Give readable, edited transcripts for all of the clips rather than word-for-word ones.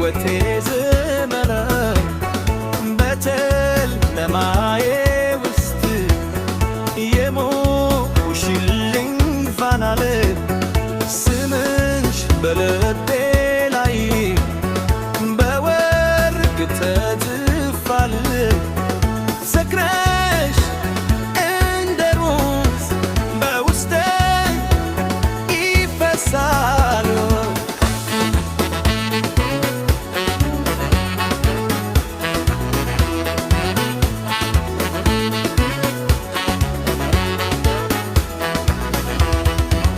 ሕይወቴ ዘመነ በጨለማዬ ውስጥ የሞቅሽልኝ ፋና ስምሽ በልቤ ላይ በወርቅ ተጽፏል። ሰክረሽ እንደ ሩዝ በውስጤ ይፈሳል።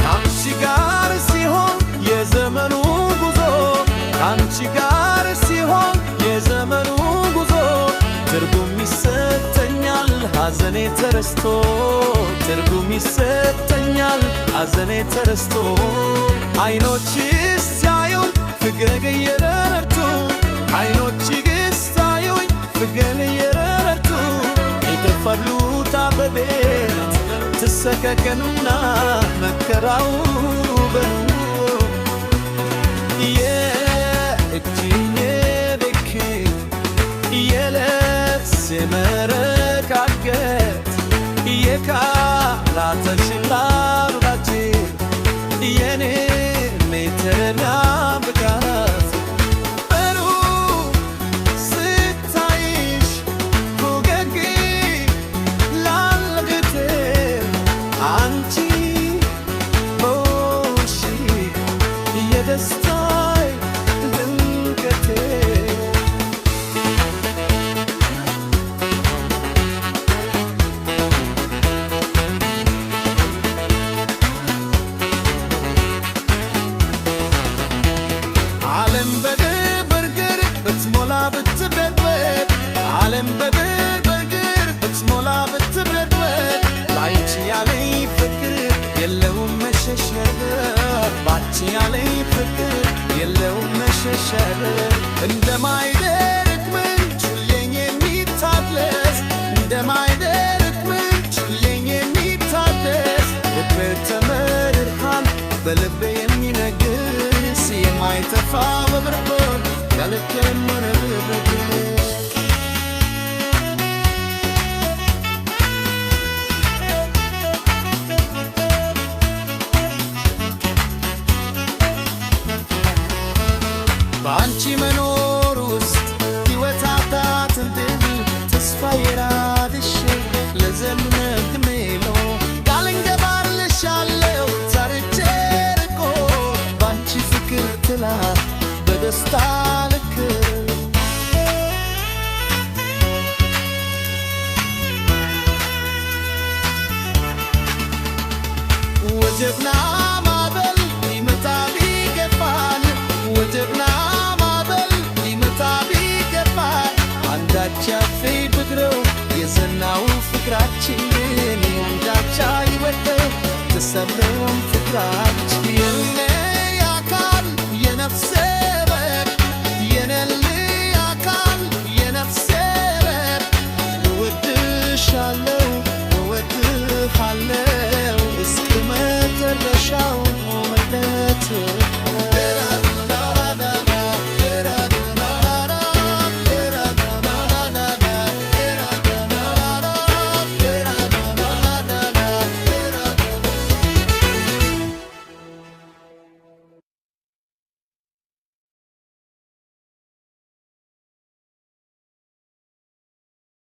ከአንቺ ጋር ሲሆን የዘመኑ ጉዞ ከአንቺ ጋር ሲሆን የዘመኑ ጉዞ ትርጉም ይሰጠኛል ሐዘኔ ተረስቶ ትርጉም ይሰጠኛል ሐዘኔ ተረስቶ አይኖችሽ ሲያዩኝ ፍቅር እየረረቱ አይኖችሽ ሲያዩኝ ፍቅር እየረረቱ ይጠፋሉ ታበቤት ትሰከከኑና መከራው በኑ የእጅኝ ልክ የለስ መረቃገት የቃላተሽ ላሩዳጅ የኔ ሜተና ብቃት በሩ ስታይሽ ፈገግ ላልግቴ አንቺ ሆንሽ የደስታዬ ድምቀቴ ዓለም በግርግር ብትሞላ ብትበጥበጥ ዓለም በግርግር ብትሞላ ብትበጥበጥ ላንቺ ያለኝ ፍቅር የለውም መሸሸግ ባንቺ ያለኝ ፍቅር የለውም መሸሸግ እንደማይደርቅ ምንጭ ሁሌም የሚታደስ እንደማይደርቅ ምንጭ ሁሌም የሚታደስ ልቤ ተመርሃን በልቤ የሚነግስ የማይጠፋ በብርሃን ያለች የማይረግፍ በአንቺ መኖር ውስጥ ሕይወት አታትን ድል ተስፋዬ ራድሽ ለዘመን ዕድሜሎ ቃል እንገባልሻለሁ ዛሬ ርቆ በአንቺ ፍቅር ጥላ በደስታ ልክ ወጀብና ማዕበል ሊመታ ቢገፋን ወጀብና ማዕበል ሊመታ ቢገፋን አንዳች ያፌድ ብግረው የዘናው ፍቅራችን አንዳች አይወደው ተሰብረውም ፍቅራ